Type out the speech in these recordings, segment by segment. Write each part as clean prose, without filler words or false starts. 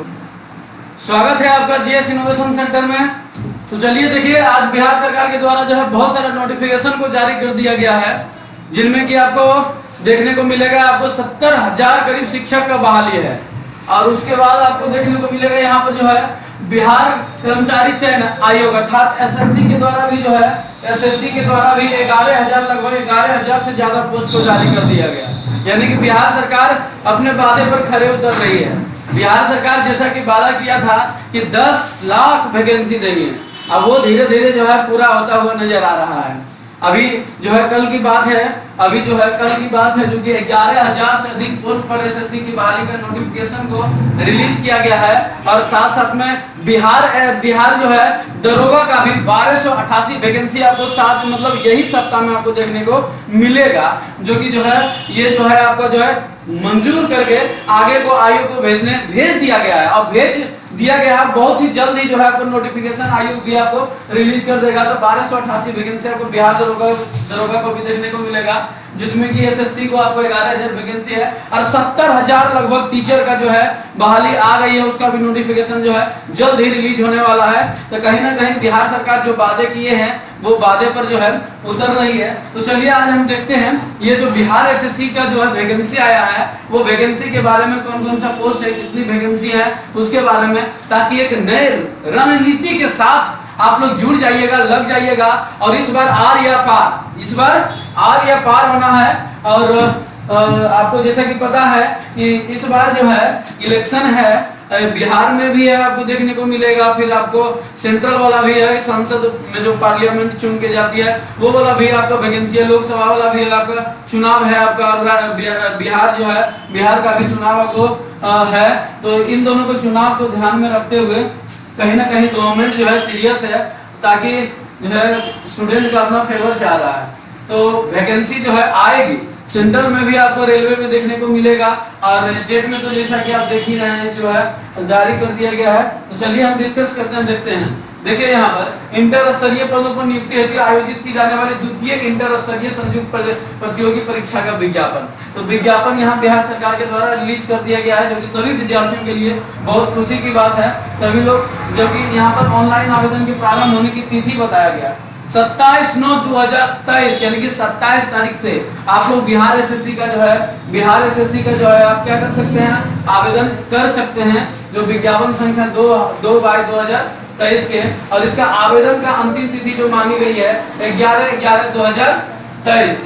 स्वागत है आपका जीएस इनोवेशन सेंटर में। तो चलिए देखिए, आज बिहार सरकार के द्वारा जो है बहुत सारे नोटिफिकेशन को जारी कर दिया गया है, जिनमें कि आपको देखने को मिलेगा आपको 70,000 करीब शिक्षक का बहाली है। और उसके बाद आपको देखने को मिलेगा यहाँ पर जो है बिहार कर्मचारी चयन आयोग अर्थात एसएससी के द्वारा भी जो है एसएससी के द्वारा भी 11,000 लगभग 11,000 से ज्यादा पोस्ट को जारी कर दिया गया। यानी कि बिहार सरकार अपने वादे पर खरे उतर रही है। बिहार सरकार जैसा कि वादा किया था कि 10 लाख वैकेंसी देंगे, अब वो धीरे धीरे जो है पूरा होता हुआ नजर आ रहा है। अभी जो है कल की बात है, जो कि 11,000 से अधिक पोस्ट पर एसएससी की बहाली का नोटिफिकेशन को रिलीज किया गया है। और साथ साथ में बिहार जो है दरोगा का भी 1288 वैकेंसी आपको साथ मतलब यही सप्ताह में आपको देखने को मिलेगा, जो कि जो है ये जो है आपका जो है मंजूर करके आगे को आयोग को भेज दिया गया है। और भेज दिया गया है, बहुत ही जल्द ही जो है आपको नोटिफिकेशन आयोग भी आपको रिलीज कर देगा। तो 1288 वैकेंसी आपको बिहार दरोगा को भी देखने को मिलेगा, जिसमें कि एसएससी को आपको 11,000 वैकेंसी है और 70,000 लगभग टीचर का जो है बहाली आ गई है। उसका भी नोटिफिकेशन जो है जल्द ही रिलीज होने वाला है। तो कहीं ना कहीं बिहार सरकार जो वादे किए हैं वो वादे पर जो है उतर रही है। तो चलिए आज हम देखते हैं ये जो बिहार एसएससी का जो है वैकेंसी आया है, वो वैकेंसी के बारे में कौन कौन सा पोस्ट है, कितनी वैकेंसी है उसके बारे में, ताकि एक नए रणनीति के साथ आप लोग जुड़ जाइएगा, लग जाइएगा। और इस बार आर या पार होना है। और आपको जैसा कि पता है कि इस बार जो है इलेक्शन है, बिहार में भी है आपको देखने को मिलेगा, फिर आपको सेंट्रल वाला भी है, संसद में जो पार्लियामेंट चुन के जाती है वो वाला भी आपका वैकेंसी है, लोकसभा वाला भी है, आपका चुनाव है आपका बिहार जो है बिहार का भी चुनाव आपको है। तो इन दोनों को चुनाव को ध्यान में रखते हुए कहीं ना कहीं गवर्नमेंट जो है सीरियस है, ताकि जो है स्टूडेंट का अपना फेवर चाह रहा है। तो वैकेंसी जो है आएगी, सेंट्रल में भी आपको रेलवे में देखने को मिलेगा और स्टेट में तो जैसा कि आप देख ही रहे हैं जो है जारी कर दिया गया है। तो चलिए हम डिस्कस करते हैं, देखते हैं। देखिए यहाँ पर इंटर स्तरीय पदों पर नियुक्ति हेतु आयोजित की जाने वाली द्वितीय इंटर स्तरीय संयुक्त प्रतियोगी परीक्षा का विज्ञापन। तो विज्ञापन यहाँ बिहार सरकार के द्वारा रिलीज कर दिया गया है, जो कि सभी विद्यार्थियों के लिए बहुत खुशी की बात है। सभी लोग, जबकि यहाँ पर ऑनलाइन आवेदन के प्रारंभ होने की तिथि बताया गया 27/9/2023 यानी कि 27 तारीख से आप लोग बिहार एसएससी का जो है आप क्या कर सकते हैं, आवेदन कर सकते हैं। जो विज्ञापन संख्या 2/2023 के, और इसका आवेदन का अंतिम तिथि जो मानी गई है 11/11/2023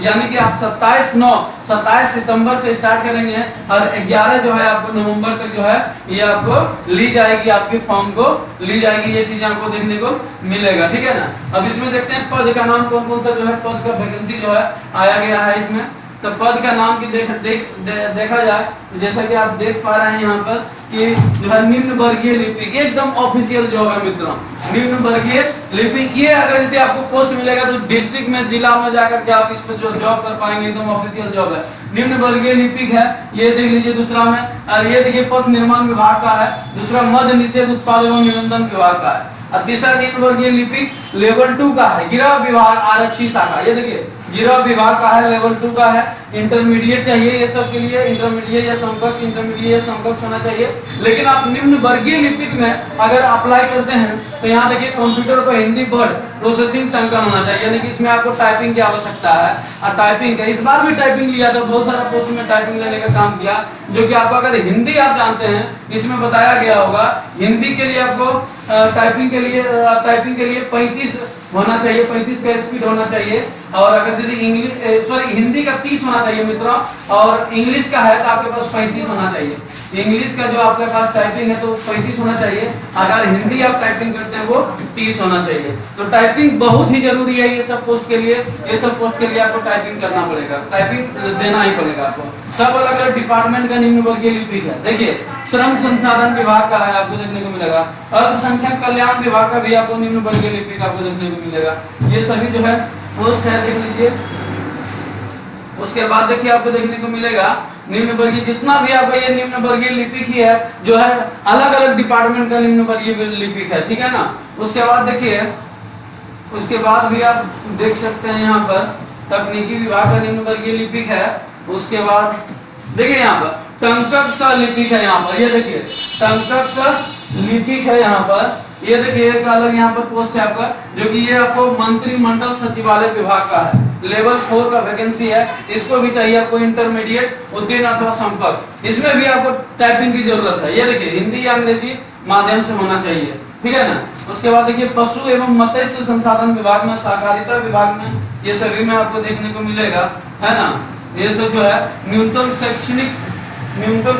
यानी कि आप 27 सितंबर से स्टार्ट करेंगे और 11 जो है आपको नवंबर तक जो है ये आपको ली जाएगी, आपके फॉर्म को ली जाएगी। ये चीजें आपको देखने को मिलेगा, ठीक है ना। अब इसमें देखते हैं पद का नाम कौन कौन सा जो है पद का वैकेंसी जो है आया गया है इसमें। तो पद का नाम की देखा जाए, जैसा कि आप देख पा रहे हैं यहाँ पर कि जो है निम्न वर्गीय लिपिक, एकदम ऑफिशियल जॉब है मित्रों, निम्न वर्गीय लिपिक। ये अगर यदि आपको पोस्ट मिलेगा तो डिस्ट्रिक्ट में, जिला में जाकर के आप इस पर जो जॉब कर पाएंगे, एकदम ऑफिशियल जॉब है। निम्न वर्गीय लिपिक है, ये देख लीजिए दूसरा में। और ये देखिए पथ निर्माण विभाग का है, दूसरा मद्य निषेध उत्पाद एवं निबंधन विभाग का है। और तीसरा निम्न वर्गीय लिपिक लेवल 2 का है, गृह विभाग आरक्षी शाखा। ये देखिए गृह विभाग का है, लेवल 2 का है। इंटरमीडिएट चाहिए ये सब के लिए, इंटरमीडिएट या समकक्ष, इंटरमीडिएट समकक्ष होना चाहिए। लेकिन आप निम्न वर्गीय लिपिक में अगर अप्लाई करते हैं तो यहाँ देखिए कंप्यूटर पर हिंदी वर्ड प्रोसेसिंग टंकन होना चाहिए, यानी कि इसमें आपको टाइपिंग की आवश्यकता है। और टाइपिंग का इस बार भी टाइपिंग लिया था, बहुत सारा पोस्ट में टाइपिंग लेने का काम किया, जो कि आपको अगर हिंदी आप जानते हैं, इसमें बताया गया होगा हिंदी के लिए आपको टाइपिंग के लिए 35 होना चाहिए, 35 का स्पीड होना चाहिए। और अगर यदि हिंदी का 30 होना चाहिए मित्रों, और इंग्लिश का है तो आपके पास 35 होना चाहिए। इंग्लिश का जो आपके पास टाइपिंग है तो 35 होना चाहिए, अगर हिंदी आप टाइपिंग करते हैं वो 30 होना चाहिए। तो टाइपिंग बहुत ही जरूरी है ये सब पोस्ट के लिए। ये सब पोस्ट के लिए आपको टाइपिंग करना पड़ेगा, टाइपिंग देना ही पड़ेगा आपको। सब अलग अलग डिपार्टमेंट का निम्न वर्गीय लिपिक है। देखिए श्रम संसाधन विभाग का है, आपको देखने को मिलेगा। अल्पसंख्यक कल्याण विभाग का भी आपको निम्न वर्गीय लिपिक आपको देखने को मिलेगा। ये सभी जो है पोस्ट है, देख लीजिए। उसके बाद देखिए आपको देखने को मिलेगा निम्न वर्गीय, जितना भी आपका ये निम्न वर्गीय लिपिक ही है, जो है अलग अलग डिपार्टमेंट का निम्न वर्गीय लिपिक है, ठीक है ना। उसके बाद देखिए, उसके बाद भी आप देख सकते हैं यहाँ पर तकनीकी विभाग का निम्न वर्गीय लिपिक है। उसके बाद देखिए यहाँ पर टंकक्स लिपिक है यहाँ पर, ये देखिए टंकक्स लिपिक है यहाँ पर। ये देखिए एक अलग यहाँ पर पोस्ट है आपका, जो कि ये आपको मंत्रिमंडल सचिवालय विभाग का है, लेवल 4 का वैकेंसी है। इसको भी चाहिए आपको इंटरमीडिएट उत्तीर्ण अथवा संपर्क। इसमें भी आपको टाइपिंग की जरूरत है। ये देखिए हिंदी या अंग्रेजी माध्यम से होना चाहिए, ठीक है ना। उसके बाद देखिए पशु एवं मत्स्य संसाधन विभाग में, सहकारिता विभाग में, ये सभी में आपको देखने को मिलेगा, है ना। ये सब जो है न्यूनतम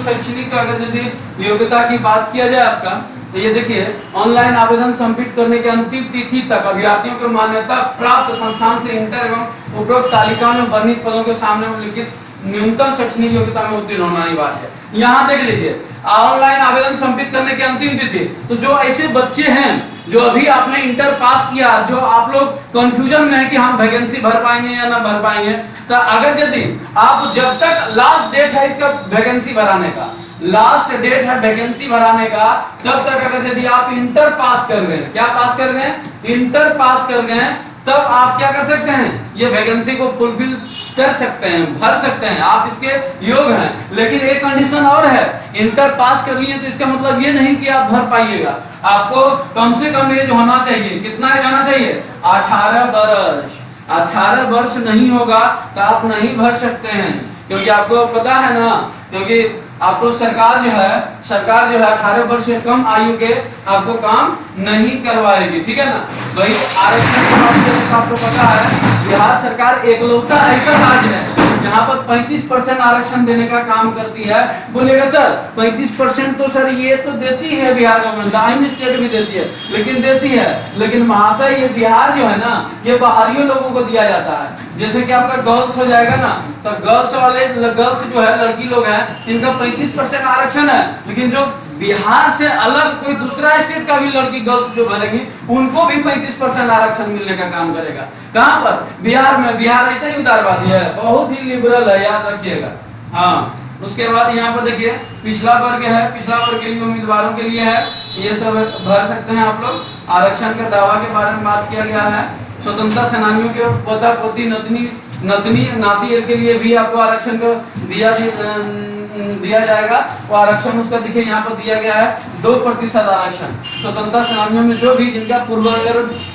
शैक्षणिक अगर यदि योग्यता की बात किया जाए आपका, तो ये देखिए ऑनलाइन आवेदन सबमिट करने की अंतिम तिथि तक अभ्यर्थियों को मान्यता प्राप्त संस्थान से इंटर एवं उपरोक्त तालिका में वर्णित पदों के सामने उल्लिखित न्यूनतम शैक्षणिक योग्यता में उत्तीर्ण होना अनिवार्य है। यहाँ देख लीजिए ऑनलाइन आवेदन सबमिट करने की अंतिम तिथि। तो जो ऐसे बच्चे हैं जो अभी आपने इंटर पास किया, जो आप लोग कंफ्यूजन में है कि हम वैकेंसी भर पाएंगे या ना भर पाएंगे, तो अगर यदि आप जब तक लास्ट डेट है इसका वैकेंसी भराने का, लास्ट डेट है वैकेंसी भराने का, तब तक अगर यदि आप इंटर पास कर गए, क्या पास कर गए, इंटर पास कर गए, तब आप क्या कर सकते हैं, ये वैकेंसी को फुलफिल कर सकते हैं, भर सकते हैं, आप इसके योग्य हैं। लेकिन एक कंडीशन और है, इंटर पास कर लिए तो इसका मतलब ये नहीं कि आप भर पाइएगा। आपको कम से कम एज होना चाहिए। कितना एज होना चाहिए, 18 वर्ष। 18 वर्ष नहीं होगा तो आप नहीं भर सकते हैं, क्योंकि आपको पता है ना, क्योंकि आपको सरकार जो है 18 वर्ष से कम आयु के आपको काम नहीं करवाएगी, ठीक है ना। वही आरक्षण आपको पता है बिहार सरकार एकलौता ऐसा राज्य है जहाँ पर 35% आरक्षण देने का काम करती है। बोलेगा सर 35% तो सर ये तो देती है बिहार गवर्नमेंट, अन्य स्टेट भी देती है, लेकिन देती है, लेकिन महाशय ये बिहार जो है ना, ये बाहरियों लोगों को दिया जाता है। जैसे कि आपका गर्ल्स हो जाएगा ना, तो गर्ल्स वाले गर्ल्स जो है लड़की लोग हैं, इनका 35% आरक्षण है, लेकिन जो बिहार से अलग कोई दूसरा स्टेट का भी लड़की गर्ल्स जो बनेगी, उनको भी 35% आरक्षण मिलने का काम करेगा। कहाँ पर, बिहार में। बिहार ऐसा ही उदारवादी है, बहुत ही लिबरल है, याद रखिएगा। हाँ, उसके बाद यहाँ पर देखिए पिछला वर्ग है, पिछला वर्ग के लिए उम्मीदवारों के लिए है, ये सब भर सकते हैं आप लोग। आरक्षण के दावा के बारे में बात किया गया है। स्वतंत्रता सेनानियों के पोता पोती नतनी नाती के लिए भी आपको आरक्षण को दिया जाएगा। वो आरक्षण उसका देखिए यहाँ पर दिया गया है 2% आरक्षण। स्वतंत्रता सेनानियों में जो भी जिनका पूर्वज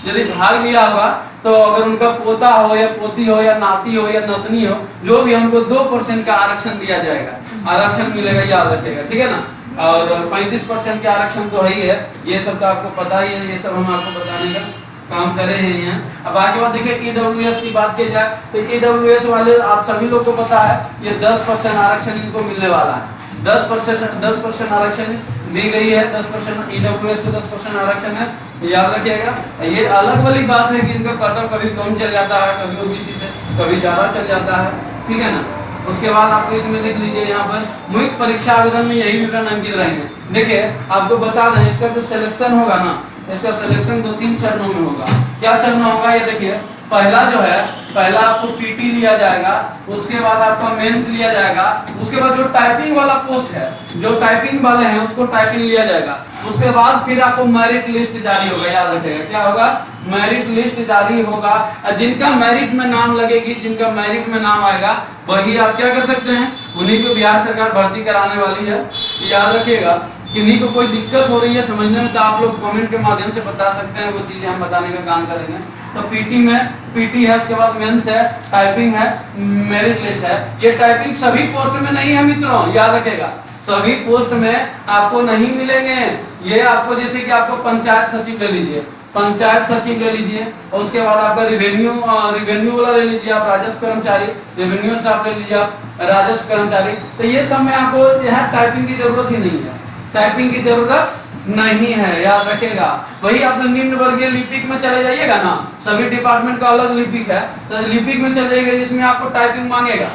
यदि भाग लिया होगा, तो अगर उनका पोता हो या पोती हो या नाती हो या नतनी हो, जो भी उनको 2% का आरक्षण दिया जाएगा, आरक्षण मिलेगा, याद रखिएगा, ठीक है ना। और 35% के आरक्षण तो है ही है, ये सब तो आपको पता ही है, ये सब हम आपको बताने का काम करे हैं यहाँ। अब बाकी बात देखिए ईडब्ल्यूएस की बात की जाए तो ईडब्ल्यूएस वाले आप सभी लोग को पता है, ये 10% आरक्षण इनको मिलने वाला है। 10% आरक्षण दी गई है, 10% ईडब्ल्यूएस को 10% आरक्षण है, याद रखिएगा। ये अलग वाली बात है कि इनका कट ऑफ कभी कम चल जाता है, कभी ओबीसी से कभी ज्यादा चल जाता है, ठीक है ना। उसके बाद आपको इसमें देख लीजिए यहाँ पर मुख्य परीक्षा आवेदन में यही विवरण अंकित रहेंगे। देखिए आपको बता दें, इसका जो सिलेक्शन होगा ना, इसका सिलेक्शन 2-3 चरणों में होगा। क्या चरण होगा, ये देखिए पहला जो है, पहला आपको पीटी लिया जाएगा, उसके बाद आपका मेंस लिया जाएगा, उसके बाद जो टाइपिंग वाला पोस्ट है, जो टाइपिंग वाले हैं उसको टाइपिंग लिया जाएगा, उसके बाद फिर आपको मेरिट लिस्ट जारी होगा। याद रखिएगा क्या होगा, मेरिट लिस्ट जारी होगा। जिनका मेरिट में नाम लगेगी, जिनका मेरिट में नाम आएगा, वही आप क्या कर सकते हैं, उन्हीं को बिहार सरकार भर्ती कराने वाली है। याद रखिएगा, किन्हीं को कोई दिक्कत हो रही है समझने में तो आप लोग कमेंट के माध्यम से बता सकते हैं, वो चीजें हम बताने का काम करेंगे। तो पीटी है, उसके बाद मेंस है, टाइपिंग है, मेरिट लिस्ट है। ये टाइपिंग सभी पोस्ट में नहीं है मित्रों, याद रखेगा, सभी पोस्ट में आपको नहीं मिलेंगे। ये आपको जैसे कि आपको पंचायत सचिव ले लीजिए, पंचायत सचिव ले लीजिए, और उसके बाद आपका रिवेन्यू वाला ले लीजिए, आप राजस्व कर्मचारी, रेवेन्यू स्टाफ ले लीजिए आप राजस्व कर्मचारी। तो ये सब में आपको यहाँ टाइपिंग की जरूरत ही नहीं है, टाइपिंग की जरूरत नहीं है, याद रखेगा। वही अपने निम्न वर्गीय लिपिक में चले जाइएगा ना, सभी डिपार्टमेंट का अलग लिपिक है, तो लिपिक में चले जाइएगा जिसमें आपको टाइपिंग मांगेगा,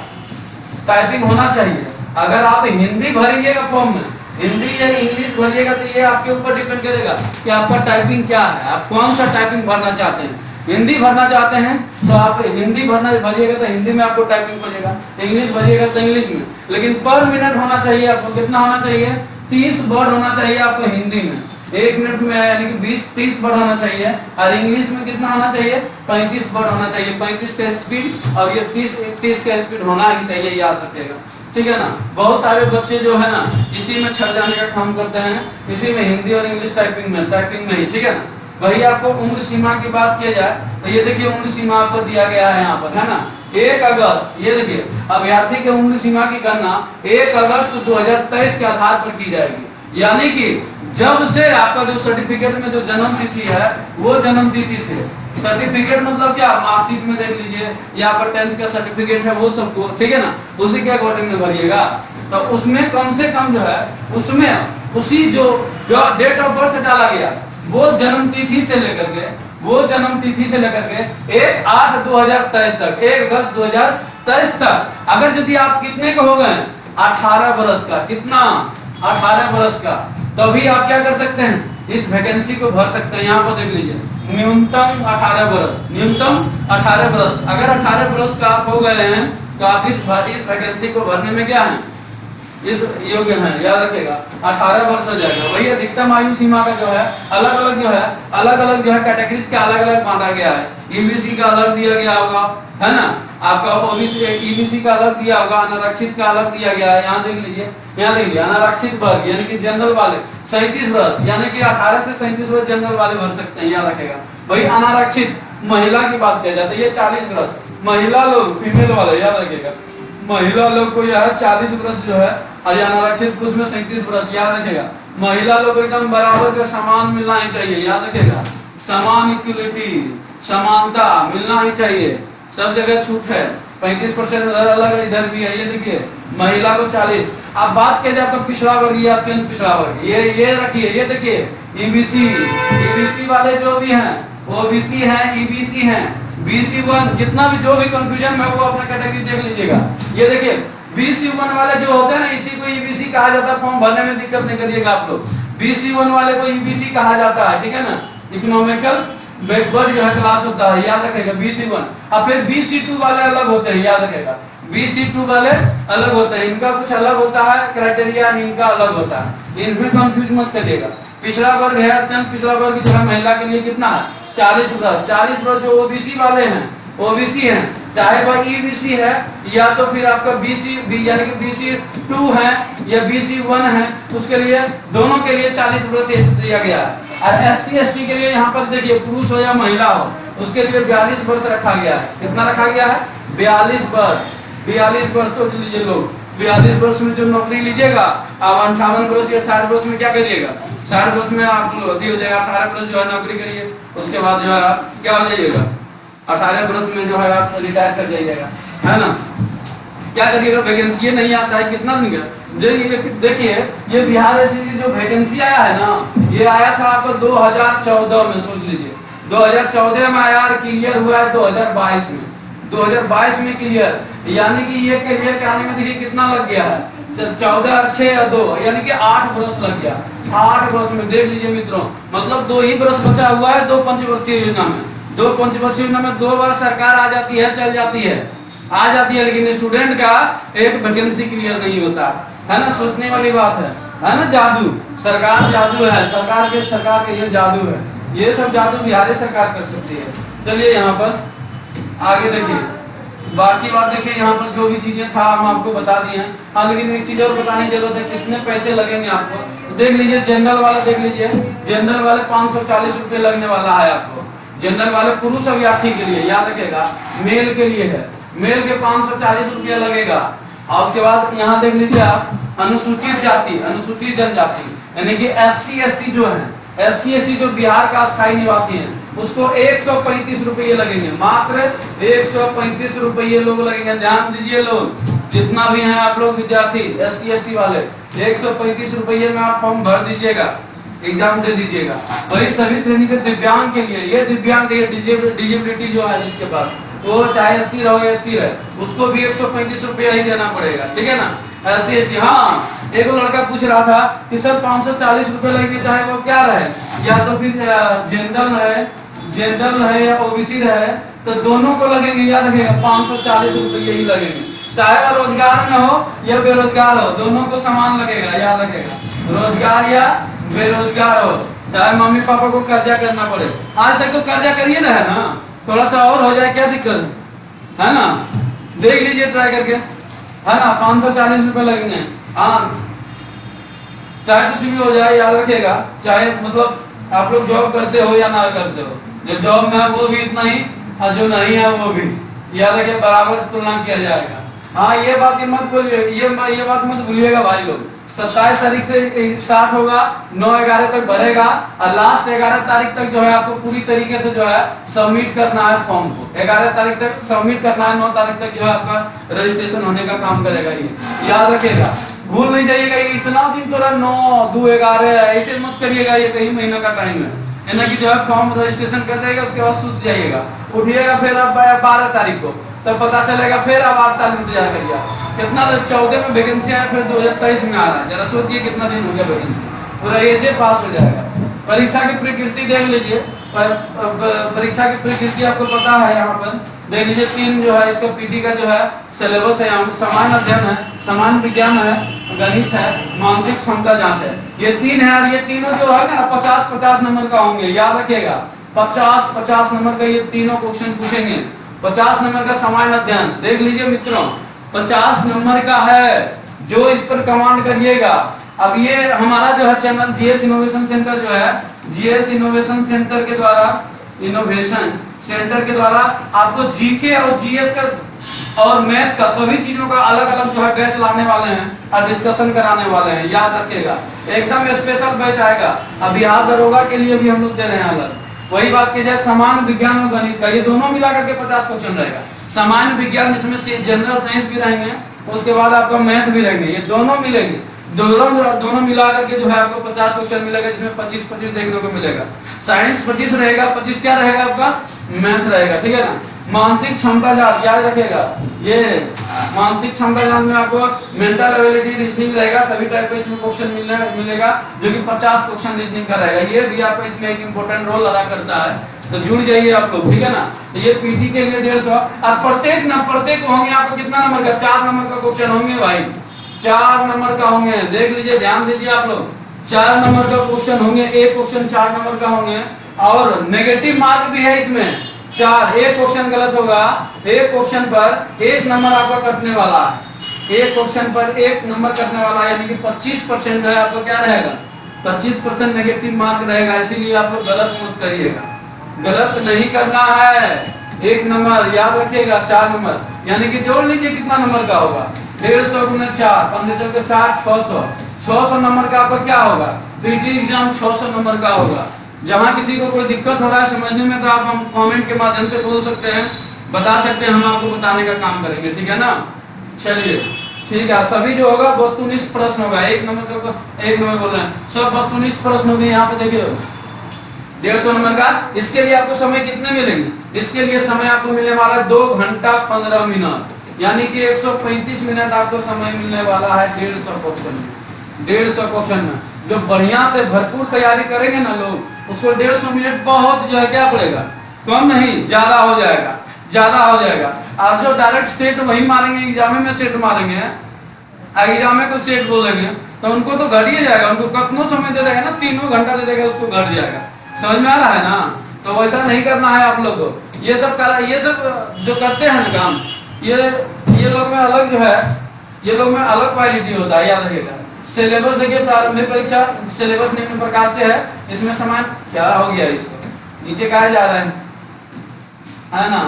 टाइपिंग होना चाहिए। अगर आप हिंदी भरेंगे फॉर्म में, हिंदी या इंग्लिश भरिएगा, तो ये आपके ऊपर डिपेंड करेगा कि आपका टाइपिंग क्या है, आप कौन सा टाइपिंग भरना चाहते हैं। हिंदी भरना चाहते हैं तो आप हिंदी भरिएगा तो हिंदी में आपको टाइपिंग मिलेगा, इंग्लिश भरिएगा तो इंग्लिश में। लेकिन पर मिनट होना चाहिए आपको, कितना होना चाहिए, 30 वर्ड होना चाहिए आपको हिंदी में, 1 मिनट में यानी कि 20-30 वर्ड होना चाहिए। और इंग्लिश में कितना होना चाहिए, 35 वर्ड होना चाहिए, 35 का स्पीड, और ये 30 का स्पीड होना ही चाहिए, याद रखिएगा। ठीक है ना। बहुत सारे बच्चे जो है ना इसी में छट जाने का काम करते हैं, इसी में हिंदी और इंग्लिश टाइपिंग में ही, ठीक है ना। वही आपको उम्र सीमा की बात किया जाए तो ये देखिए उम्र सीमा आपको दिया गया है यहाँ पर, है ना। 1 अगस्त, ये देखिए अभ्यर्थी के उम्र सीमा की गणना 1 अगस्त 2023 के आधार पर की जाएगी। यानी कि जब से आपका जो सर्टिफिकेट में जो जन्म तिथि है वो जन्म तिथि से, सर्टिफिकेट मतलब क्या, मार्कशीट में देख लीजिए, यहाँ पर 10th का सर्टिफिकेट है वो सबको, ठीक है ना, उसी के अकॉर्डिंग में भरिएगा। तो उसमें कम से कम जो है उसमें उसी जो डेट ऑफ बर्थ डाला गया वो जन्म तिथि से लेकर के 1/8/2023 तक, 1 अगस्त 2023 तक, अगर यदि आप कितने के हो गए 18 वर्ष का, कितना 18 वर्ष का, तभी आप क्या कर सकते हैं, इस वैकेंसी को भर सकते हैं। यहाँ पर देख लीजिए न्यूनतम 18 वर्ष, न्यूनतम 18 वर्ष। अगर 18 वर्ष का आप हो गए हैं तो आप इस वैकेंसी को भरने में क्या है, इस योग्य है, याद रखिएगा 18 वर्ष हो जाएगा। वही अधिकतम आयु सीमा का जो है अलग अलग जो है कैटेगरीज के अलग अलग बांटा गया है। ईबीसी का अलग दिया गया होगा, है ना, आपका ओबीसी ईबीसी का अलग दिया होगा, अनारक्षित का अलग दिया गया है। यहाँ देख लीजिए अनारक्षित वर्ग यानी कि जनरल वाले 37 वर्ष, यानी कि 18 से 37 वर्ष जनरल वाले भर सकते हैं, याद रखेगा। वही अनारक्षित महिला की बात किया जाता है, ये 40 वर्ष महिला लोग, फीमेल वाले, याद रखेगा, महिला लोग को यह 40 वर्ष जो है, अनारक्षित उसमें 37 वर्ष, याद रखेगा। महिला लोग एकदम बराबर का समान मिलना ही चाहिए, याद रखेगा, समान इक्वलिटी, समानता मिलना ही चाहिए, सब जगह छूट है। 35% उधर अलग इधर भी है, ये देखिए महिला को 40। अब बात किया जाए तो पिछड़ा वर्ग या अत्यंत पिछड़ा वर्ग, ये रखिए, ये देखिए ईबीसी वाले जो भी हैं, ओबीसी हैं, ईबीसी हैं, BC1, जितना भी जो भी कंफ्यूजन है वो अपना कैटेगरी देख लीजिएगा। ये देखिए BC1 वाले जो होते हैं ना, इसी को ईबीसी कहा जाता है। फॉर्म भरने में दिक्कत नहीं करिएगा आप लोग, BC1 वाले को ईबीसी कहा जाता है, ठीक है ना, इकोनॉमिकल बैकवर्ड जो है क्लास होता है, याद रखेगा BC1। और फिर BC2 वाले अलग होते हैं, याद रखेगा, BC2 वाले अलग होते हैं, इनका कुछ अलग होता है क्राइटेरिया, इनका अलग होता है, इनमें कंफ्यूज मत करिएगा। पिछड़ा वर्ग है, अत्यंत पिछड़ा वर्ग जो है महिला के लिए कितना है, 40 वर्ष। 40 वर्ष जो ओबीसी वाले हैं, ओबीसी हैं, चाहे वह ईबीसी है या तो फिर आपका BC यानी कि BC2 है या BC1 है, उसके लिए दोनों के लिए 40 वर्ष दिया गया है। और SC ST के लिए यहाँ पर देखिए पुरुष हो या महिला हो, उसके लिए 42 वर्ष रखा गया है। कितना रखा गया है, 42 वर्ष। 42 वर्ष सोच लीजिए लोग, 42 वर्ष में जो नौकरी लीजिएगा, आप 58 वर्ष या 60 वर्ष में क्या करिएगा, 60 वर्ष में आप हो जाएगा, 18 वर्ष जो है नौकरी करिए, उसके बाद जो है आप क्या हो जाइएगा, 18 वर्ष में जो है आप रिटायर कर जाइएगा, है ना। क्या करिएगा, वैकेंसी नहीं आता है, कितना दिन का देखिए, ये बिहार ऐसी जो वैकेंसी आया है ना, ये आया था आपको 2014 में, सोच लीजिए 2014 में आया, क्लियर हुआ है 2022 में, 2022 में क्लियर, यानी कि ये क्लियर कराने में देखिए कितना लग गया है, 14 और 6 और 2 यानी कि 8 वर्ष लग गया। 8 वर्ष में देख लीजिए मित्रों, मतलब 2 ही वर्ष बचा हुआ है 2 पंचवर्षीय योजना में। 2 पंचवर्षीय योजना में 2 बार सरकार आ जाती है, चल जाती है, आ जाती है, लेकिन स्टूडेंट का एक वैकेंसी क्लियर नहीं होता, है ना। सोचने वाली बात है ना, जादू, सरकार जादू है, सरकार के ये जादू है, ये सब जादू बिहार सरकार कर सकती है। चलिए यहाँ पर आगे देखिए, बाकी बात देखिए, यहाँ पर जो भी चीजें था हम आपको बता दिए हैं। हाँ, लेकिन एक चीज और बताने की जरूरत है, कितने पैसे लगेंगे आपको देख लीजिए। जनरल वाला देख लीजिए, जनरल वाले 540 रुपए लगने वाला है आपको, जनरल वाले पुरुष अभ्यर्थी के लिए, याद रखेगा, मेल के लिए है, मेल के 540 रुपया लगेगा। और उसके बाद यहाँ देख लीजिए आप, अनुसूचित जाति, अनुसूचित जनजाति यानी कि SC ST जो है, SC ST जो बिहार का स्थायी निवासी है, उसको 135 रुपये लगेंगे, मात्र 135 रुपये लोग लगेंगे। ध्यान दीजिए लोग, जितना भी हैं आप लोग विद्यार्थी SC ST वाले, 135 रुपये में आप फॉर्म भर दीजिएगा, एग्जाम दे दीजिएगा। वही सभी श्रेणी के दिव्यांग के लिए, ये दिव्यांग डिजेबिलिटी जो है जिसके पास, वो चाहे SC रहो या ST रहे, उसको भी 135 रुपया ही देना पड़ेगा, ठीक है ना। SC ST, हाँ, एक लड़का पूछ रहा था कि सर 540 रुपए लगेंगे, चाहे वो क्या रहे, या तो फिर जनरल है या ओबीसी रहे, तो दोनों को लगेंगे, याद रखिएगा 540 रुपये ही लगेंगे। चाहे वह रोजगार में हो या बेरोजगार हो, दोनों को समान लगेगा, याद रखेगा, रोजगार या बेरोजगार हो, चाहे मम्मी पापा को कर्जा करना पड़े। आज तक तो कर्जा करिए ना, है ना, थोड़ा सा और हो जाए क्या दिक्कत है ना, देख लीजिए ट्राई करके, है ना, 540 रुपए लगेंगे। हाँ, चाहे कुछ भी हो जाए याद रखिएगा, चाहे मतलब आप लोग जॉब करते हो या ना करते हो, जो जॉब में है वो भी इतना ही और जो नहीं है वो भी, याद रखिए बराबर तुलना किया जाएगा। हाँ, ये बात मत बोलिए, ये बात मत भूलिएगा भाई लोग। 27 तारीख से स्टार्ट होगा, 9/11 तक भरेगा और लास्ट 11 तारीख तक जो है आपको पूरी तरीके से जो है सबमिट करना है फॉर्म को। 11 तारीख तक सबमिट करना है, 9 तारीख तक जो है आपका रजिस्ट्रेशन होने का काम करेगा। ये याद रखिएगा, भूल नहीं जाइएगा। ये इतना दिन तो 9, 2, 11 ऐसे मत करिएगा, ये कई महीनों का टाइम है ना कि जो है फॉर्म रजिस्ट्रेशन कर देगा, उसके बाद सूझ जाइएगा, उठिएगा फिर आप 12 तारीख को तब पता चलेगा, फिर अब 8 साल इंतजार करिए। कितना 14 में वैकेंसी है, फिर 2023 में आ रहा है, जरा सोचिए कितना दिन हो गया वैकेंसी, पूरा ये पास हो जाएगा। परीक्षा की प्रकृति देख लीजिए, परीक्षा की प्रकृति आपको पता है, यहाँ पर देख लीजिए 3 जो है इसका पीटी का जो है सिलेबस है, यहाँ सामान्य अध्ययन है, सामान्य विज्ञान है, गणित है, मानसिक क्षमता जांच है, ये 3 है। और ये तीनों जो है ना 50-50 नंबर का होंगे, याद रखिएगा 50-50 नंबर का ये तीनों क्वेश्चन पूछेंगे। 50 नंबर का सामान्य अध्ययन देख लीजिए मित्रों, 50 नंबर का है, जो इस पर कमांड करिएगा। अब ये हमारा जो है चैनल जीएस इनोवेशन सेंटर जो है, जीएस इनोवेशन सेंटर के द्वारा, इनोवेशन सेंटर के द्वारा आपको जीके और जीएस का और मैथ का सभी चीजों का अलग अलग जो है बैच लाने वाले हैं और डिस्कशन कराने वाले हैं, याद रखिएगा। एकदम स्पेशल बैच आएगा। अब बिहार दरोगा के लिए भी हम लोग दे रहे हैं अलग। वही बात की जाए सामान्य विज्ञान और गणित का, ये दोनों मिला करके 50 क्वेश्चन रहेगा। सामान्य विज्ञान जिसमें जनरल साइंस भी रहेंगे, उसके बाद आपका मैथ भी रहेंगे, ये दोनों मिलेंगे। दोनों मिला करके जो है आपको 50 क्वेश्चन मिलेगा, जिसमें 25-25 देखने को मिलेगा। साइंस 25 रहेगा, 25 क्या रहेगा आपका मैथ रहेगा, ठीक है ना। मानसिक क्षमता जांच याद रखेगा, ये मानसिक क्षमता जांच में आपको मेंटल एबिलिटी रीजनिंग रहेगा, सभी टाइप का इसमें क्वेश्चन मिलेगा, जो कि 50 क्वेश्चन रीजनिंग का रहेगा। ये भी आपका इसमें एक इम्पोर्टेंट रोल अदा करता है, तो जुड़ जाइए आप लोग, ठीक है ना। तो ये पीटी के लिए 150 और प्रत्येक होंगे आपको कितना नंबर का, 4 नंबर का क्वेश्चन होंगे भाई, 4 नंबर का होंगे। देख लीजिए, ध्यान दीजिए आप लोग, 4 नंबर का क्वेश्चन होंगे, एक क्वेश्चन 4 नंबर का होंगे। और नेगेटिव मार्क भी है इसमें 4, एक क्वेश्चन गलत होगा, एक क्वेश्चन पर 1 नंबर आपका कटने वाला है, एक क्वेश्चन पर 1 नंबर कटने वाला है, यानी कि 25% है आपको क्या रहेगा, 25% नेगेटिव मार्क रहेगा। इसीलिए आप लोग गलत मत करिएगा, गलत नहीं करना है। 1 नंबर याद रखिएगा, 4 नंबर, यानी कि जोड़ लीजिए कितना नंबर का होगा, 150 × 4, 15 के 60, 600 नंबर का आपका क्या होगा, पीटी एग्जाम 600 नंबर का होगा। जहां किसी को कोई दिक्कत हो रहा है समझने में, तो आप हम कमेंट के माध्यम से बोल सकते हैं, बता सकते हैं, हम आपको बताने का काम करेंगे, ठीक है ना। चलिए ठीक है, सभी जो होगा वस्तुनिष्ठ प्रश्न होगा, 1 नंबर बोल रहे हैं, सब वस्तुनिष्ठ प्रश्न होंगे। यहाँ पे देखिए 150 नंबर का, इसके लिए आपको समय कितने मिलेंगे, इसके लिए समय आपको मिलने वाला है 2 घंटा 15 मिनट, यानी कि 135 मिनट आपको समय मिलने वाला है 150 क्वेश्चन में। 150 क्वेश्चन में जो बढ़िया से भरपूर तैयारी करेंगे ना लोग, उसको 150 मिनट बहुत जो है क्या पड़ेगा, कम नहीं ज्यादा हो जाएगा, ज्यादा हो जाएगा। और जो डायरेक्ट सेट वही मारेंगे, एग्जाम में सेट मारेंगे, एग्जाम को सेट बोलेंगे, तो उनको तो घट ही जाएगा, उनको कितना समय दे देगा ना, 3 घंटा दे देगा, उसको घट जाएगा। समझ में आ रहा है ना। तो वैसा नहीं करना है आप लोग को। ये सब जो करते हैं ना काम, ये लोग में अलग जो है, ये लोग में अलग क्वालिटी होता है, याद रखिएगा। सिलेबस देखिए, प्रारंभिक परीक्षा सिलेबस निम्न प्रकार से है, इसमें समान क्या हो गया, इसको नीचे कहा जा रहा है ना।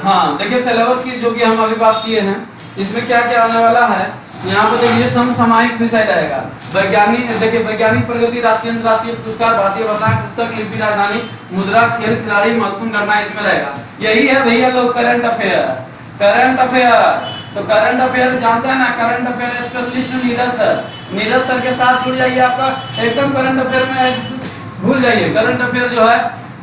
हाँ देखिए सिलेबस की जो कि हम अभी बात किए हैं, इसमें क्या क्या आने वाला है। यहाँ पे देखिए समसामयिक विषय रहेगा, वैज्ञानिक, देखिए वैज्ञानिक प्रगति, राष्ट्रीय अंतर्राष्ट्रीय पुरस्कार, भारतीय भाषा, पुस्तक, लिपि, राजधानी, मुद्रा, खेल, खिलाड़ी, महत्वपूर्ण घटना इसमें रहेगा। यही है भैया लोग करंट अफेयर। करंट अफेयर तो करंट अफेयर जानते हैं ना, current affair specialist Neeraj sir के साथ जुड़ जाइए, आपका एकदम करंट अफेयर में भूल जाइए। करंट अफेयर जो है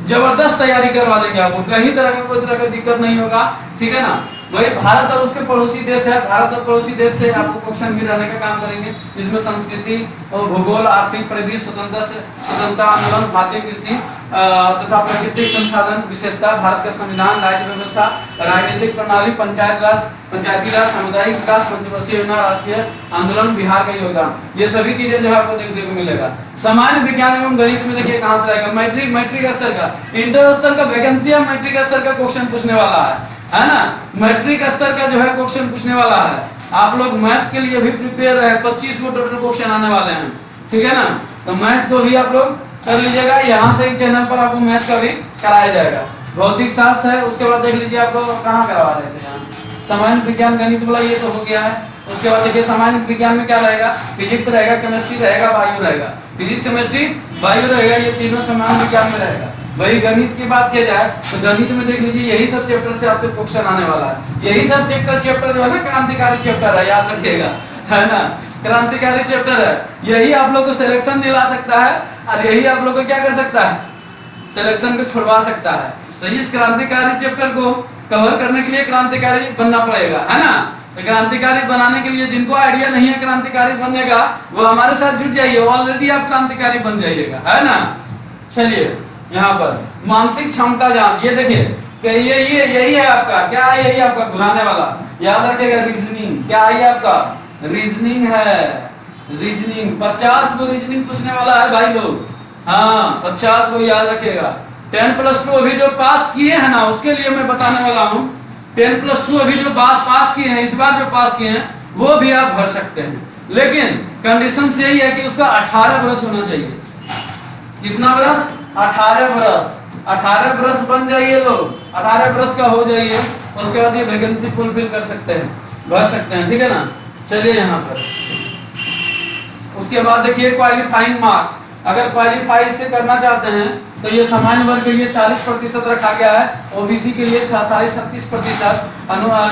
जबरदस्त तैयारी करवा देंगे आपको, कहीं तरह का कोई तरह का दिक्कत नहीं होगा, ठीक है ना। वही भारत और उसके पड़ोसी देश है, भारत और पड़ोसी देश से आपको क्वेश्चन भी रहने का काम करेंगे। इसमें संस्कृति और भूगोल, आर्थिक परिदृश्य, स्वतंत्रता आंदोलन, भारतीय कृषि तथा प्राकृतिक संसाधन विशेषता, भारत का संविधान, राज्य व्यवस्था, राजनीतिक प्रणाली, पंचायती राज, सामुदायिक विकास, पंचवर्षीय योजना, राष्ट्रीय आंदोलन, बिहार का योगदान, ये सभी चीजें जो है आपको देखने को मिलेगा। सामान्य विज्ञान एवं गणित में देखिए कहां से रहेगा, मैट्रिक स्तर का, इंटर स्तर का वैकेंसी है, मैट्रिक स्तर का क्वेश्चन पूछने वाला है। है ना। मैट्रिक स्तर का जो है क्वेश्चन पूछने वाला है, आप लोग मैथ के लिए भी प्रिपेयर रहे, 25 को टोटल क्वेश्चन आने वाले हैं, ठीक है ना। तो मैथ को भी आप लोग कर लीजिएगा, यहाँ से ही चैनल पर आपको मैथ का भी कराया जाएगा। भौतिक शास्त्र है, उसके बाद देख लीजिए आपको कहाँ करवा रहे थे, यहाँ सामान्य विज्ञान गणित वाला ये तो हो गया है। उसके बाद देखिए सामान्य विज्ञान में क्या रहेगा, फिजिक्स रहेगा, केमिस्ट्री रहेगा, वायु रहेगा। फिजिक्स, केमिस्ट्री, वायु रहेगा, ये तीनों सामान्य विज्ञान में रहेगा। वही गणित की बात किया जाए तो गणित में देख लीजिए यही सब चैप्टर से आपसे क्वेश्चन आने वाला है। यही सब चैप्टर जो है ना क्रांतिकारी चैप्टर है, याद रखिएगा, है ना, क्रांतिकारी चैप्टर है। यही आप लोग को सिलेक्शन दिला सकता है और यही आप लोग को क्या कर सकता है, सिलेक्शन को छुड़वा सकता है। तो इस क्रांतिकारी चैप्टर को कवर करने के लिए क्रांतिकारी बनना पड़ेगा, है ना। तो क्रांतिकारी बनाने के लिए जिनको आइडिया नहीं है क्रांतिकारी बनेगा, वो हमारे साथ जुट जाइए, ऑलरेडी आप क्रांतिकारी बन जाइएगा, है ना। चलिए यहाँ पर मानसिक क्षमता जांच, ये देखिए यही है आपका, क्या है, यही आपका घुराने वाला, याद रखिएगा। रीजनिंग, क्या है आपका, रीजनिंग है, रीजनिंग 50 को रीजनिंग पूछने वाला है भाई लोग, हाँ 50 को याद रखिएगा। 10+2 अभी जो पास किए हैं ना, उसके लिए मैं बताने वाला हूँ। 10+2 अभी जो बात पास किए हैं, इस बार जो पास किए हैं वो भी आप भर सकते हैं, लेकिन कंडीशन यही है कि उसका 18 बरस होना चाहिए। कितना बरस, 18 बरस। 18 बरस बन जाइए लोग, 18 बरस का हो जाइए, उसके बाद ये वैकेंसी फुलफिल कर सकते हैं, भर सकते हैं, ठीक है ना। चलिए यहाँ पर उसके बाद देखिए क्वालिफाइंग मार्क्स, अगर क्वालिफाई से करना चाहते हैं तो ये सामान्य वर्ग के लिए 40% रखा गया है, ओबीसी के लिए 36%,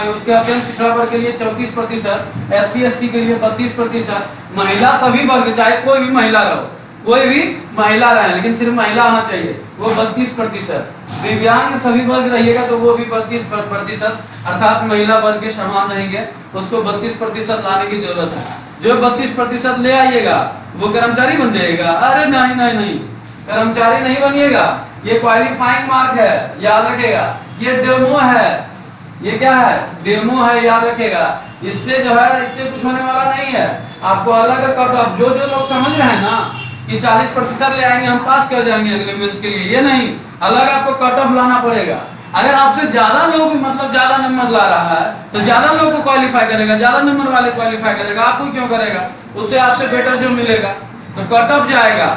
उसके अत्यंत पिछड़ा वर्ग के लिए 34%, SC/ST के लिए 32%, महिला सभी वर्ग, चाहे कोई भी महिला रहो, कोई भी महिला रहे, लेकिन सिर्फ महिला होना चाहिए, वो 32%। दिव्यांग सभी वर्ग रहिएगा तो वो भी 32%, अर्थात महिला वर्ग के समान रहेंगे, उसको 32% लाने की जरूरत है। जो 32% ले आइएगा वो कर्मचारी बन जाएगा, अरे नहीं नहीं नहीं, कर्मचारी नहीं बनिएगा, ये क्वालिफाइंग मार्क है, याद रखेगा। ये डेमो है, ये क्या है, डेमो है, याद रखेगा। इससे जो है, इससे कुछ होने वाला नहीं है। आपको अलग कट ऑफ, जो लोग समझ रहे हैं ना कि 40% ले आएंगे हम पास कर जाएंगे अगले मेंस के लिए, ये नहीं, अलग आपको कट ऑफ लाना पड़ेगा। अगर आपसे ज्यादा लोग मतलब ज्यादा नंबर ला रहा है तो ज्यादा लोग को क्वालिफाई करेगा, ज्यादा नंबर वाले क्वालिफाई करेगा, आपको क्यों करेगा, उससे आपसे बेटर जो मिलेगा। तो कट ऑफ जाएगा,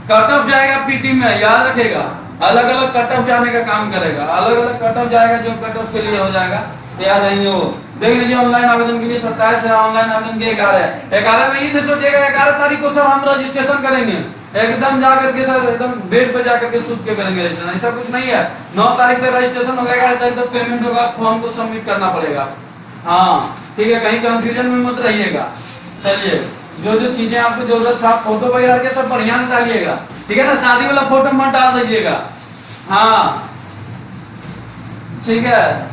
कट ऑफ जाएगा पीटी में, याद रखेगा, अलग अलग कट ऑफ जाने का काम करेगा, अलग अलग कट ऑफ जाएगा, जो कट ऑफ के लिए हो जाएगा तैयार रहेंगे वो। देख लीजिए ऑनलाइन आवेदन के लिए 27 है, ऑनलाइन आवेदन के 11 में, ये सोचिएगा 11 तारीख को सब हम रजिस्ट्रेशन करेंगे, एकदम जाकर के सर एकदम बेड पे जाकर के सूत के करेंगे रजिस्ट्रेशन, ऐसा कुछ नहीं है। 9 तारीख तक रजिस्ट्रेशन हो गया, 11 तारीख तक पेमेंट होगा, फॉर्म को सबमिट करना पड़ेगा, हाँ ठीक है, कहीं कंफ्यूजन में मत रहिएगा। चलिए जो चीजें आपको जरूरत था, फोटो वगैरह के सब बढ़िया डालिएगा, ठीक है ना, शादी वाला फोटो मत डाल दीजिएगा, हाँ ठीक है।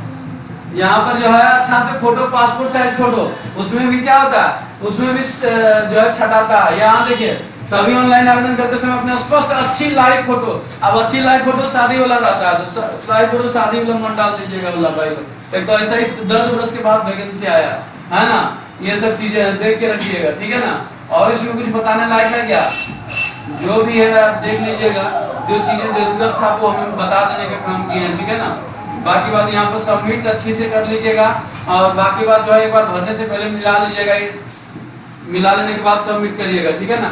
यहाँ पर जो है अच्छा से फोटो, पासपोर्ट साइज फोटो, उसमें भी क्या होता है, उसमें भी जो है छटाता है। यहाँ देखिए सभी ऑनलाइन आवेदन करते समय अपने स्पष्ट अच्छी लाइव फोटो, अब अच्छी लाइव फोटो शादी वाला रहता है तो लाइव फोटो शादी वाला मत डाल दीजिएगा वाला भाई। एक तो ऐसा ही 10 वर्ष के बाद वैकेंसी आया है ना, ये सब चीजें देख के रखिएगा, ठीक है ना। और इसमें कुछ बताने लायक है क्या, जो भी है आप देख लीजिएगा, जो चीजें जरूरत था वो हमें बता देने का काम किए हैं, ठीक है ना। बाकी बात यहाँ पर सबमिट अच्छी से कर लीजिएगा, और बाकी बात जो है एक बार भरने से पहले मिला लीजिएगा, मिला लेने के बाद सबमिट करिएगा, ठीक है ना।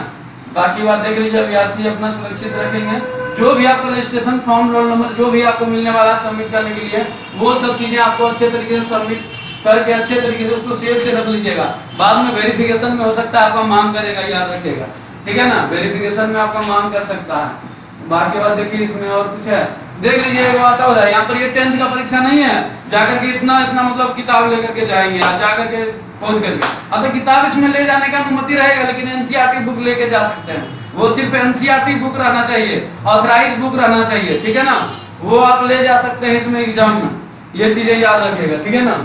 बाकी बात देख लीजिए, अभ्यर्थी अपना सुरक्षित रखेंगे, जो भी आपका रजिस्ट्रेशन फॉर्म, रोल नंबर जो भी आपको मिलने वाला है सबमिट करने के लिए, वो सब चीजें आपको अच्छे तरीके से सबमिट करके अच्छे तरीके से उसको सेव से रख लीजिएगा। बाद में वेरिफिकेशन में हो सकता है आपका मांग करेगा, याद रखिएगा, ठीक है ना, वेरिफिकेशन में आपका मांग कर सकता है। बाकी बात देखिए इसमें और कुछ है, देख लीजिए बात हो जाए। यहाँ पर ये 10th का परीक्षा नहीं है जाकर के इतना मतलब किताब लेकर के जाएंगे, जाकर के पहुंच करके, अब तो किताब इसमें ले जाने का अनुमति रहेगा, लेकिन एनसीईआरटी बुक लेके जा सकते हैं, वो सिर्फ एनसीईआरटी बुक रहना चाहिए, ऑथराइज बुक रहना चाहिए, ठीक है ना, वो आप ले जा सकते हैं इसमें एग्जाम में, ये चीजें याद रखिएगा, ठीक है ना।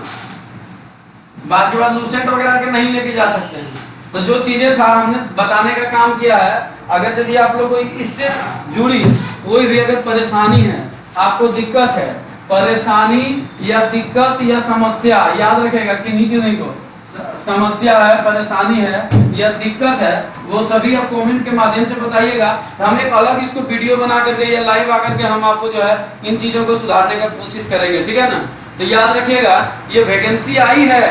बाकी बात लूसेंट वगैरह के नहीं लेके जा सकते हैं। तो जो चीजें था हमने बताने का काम किया है। अगर यदि आप लोग को इससे जुड़ी कोई भी अगर परेशानी है, आपको दिक्कत है, परेशानी या दिक्कत या समस्या, याद रखेगा किन्हीं की नहीं को समस्या है, परेशानी है या दिक्कत है, वो सभी आप कमेंट के माध्यम से बताइएगा। हम एक अलग इसको वीडियो बना करके या लाइव आकर के हम आपको जो है इन चीजों को सुधारने का कोशिश करेंगे, ठीक है ना। तो याद रखिएगा ये वैकेंसी आई है,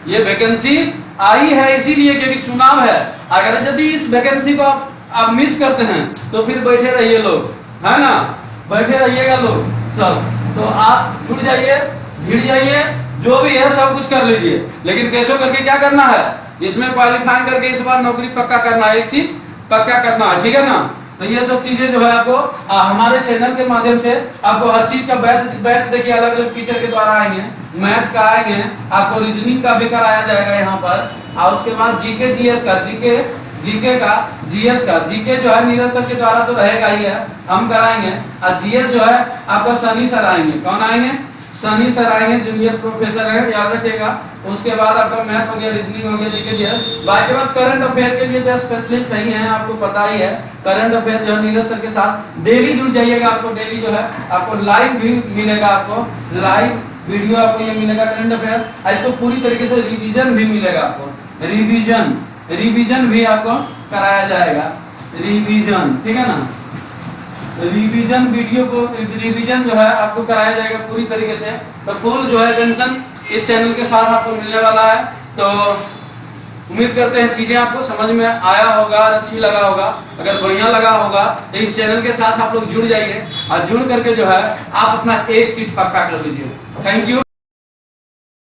ये वैकेंसी आई है इसीलिए क्योंकि चुनाव है। अगर यदि इस वैकेंसी को आप मिस करते हैं तो फिर बैठे रहिए लोग, है ना, बैठे रहिएगा लोग। चल तो आप जुड़ जाइए, भिड़ जाइए, जो भी है सब कुछ कर लीजिए, लेकिन कैसे करके क्या करना है, इसमें क्वालिफाई करके इस बार नौकरी पक्का करना है, एक सीट पक्का करना है, ठीक है ना। तो ये सब चीजें जो है आपको हमारे चैनल के माध्यम से आपको हर चीज का बैच देखिए अलग अलग टीचर के द्वारा आएंगे, मैथ का आएंगे, आपको रीजनिंग का भी कराया जाएगा यहाँ पर, और उसके बाद जीके जीएस का, जीके का जीएस का, जीके जो है नीरज सर के द्वारा तो रहेगा ही है, हम कराएंगे, और जीएस जो है आपका सनी सर आएंगे। कौन आएंगे? सनी सर आएंगे, जूनियर प्रोफेसर है, याद रखिएगा। उसके बाद आपका मैथ हो गया, रीजनिंग हो गया, जीके जीएस। बाकी बात करंट अफेयर के लिए जो स्पेशलिस्ट नहीं है, आपको पता ही है, करंट अफेयर जो है नीरज सर के साथ डेली जुड़ जाइएगा। आपको डेली जो है आपको लाइव भी मिलेगा, आपको लाइव वीडियो आपको ये मिलेगा करंट अफेयर। इसको पूरी तरीके से रिवीजन भी मिलेगा, आपको रिवीजन भी आपको कराया जाएगा, रिवीजन, ठीक है ना। रिवीजन वीडियो को रिवीजन जो है आपको कराया जाएगा पूरी तरीके से। तो फुल जो है टेंशन इस चैनल के साथ आपको मिलने वाला है। तो उम्मीद करते हैं चीजें आपको समझ में आया होगा, अच्छी लगा होगा। अगर बढ़िया लगा होगा तो इस चैनल के साथ आप लोग जुड़ जाइए, और जुड़ करके जो है आप अपना एक सीट पक्का कर लीजिए। Thank you.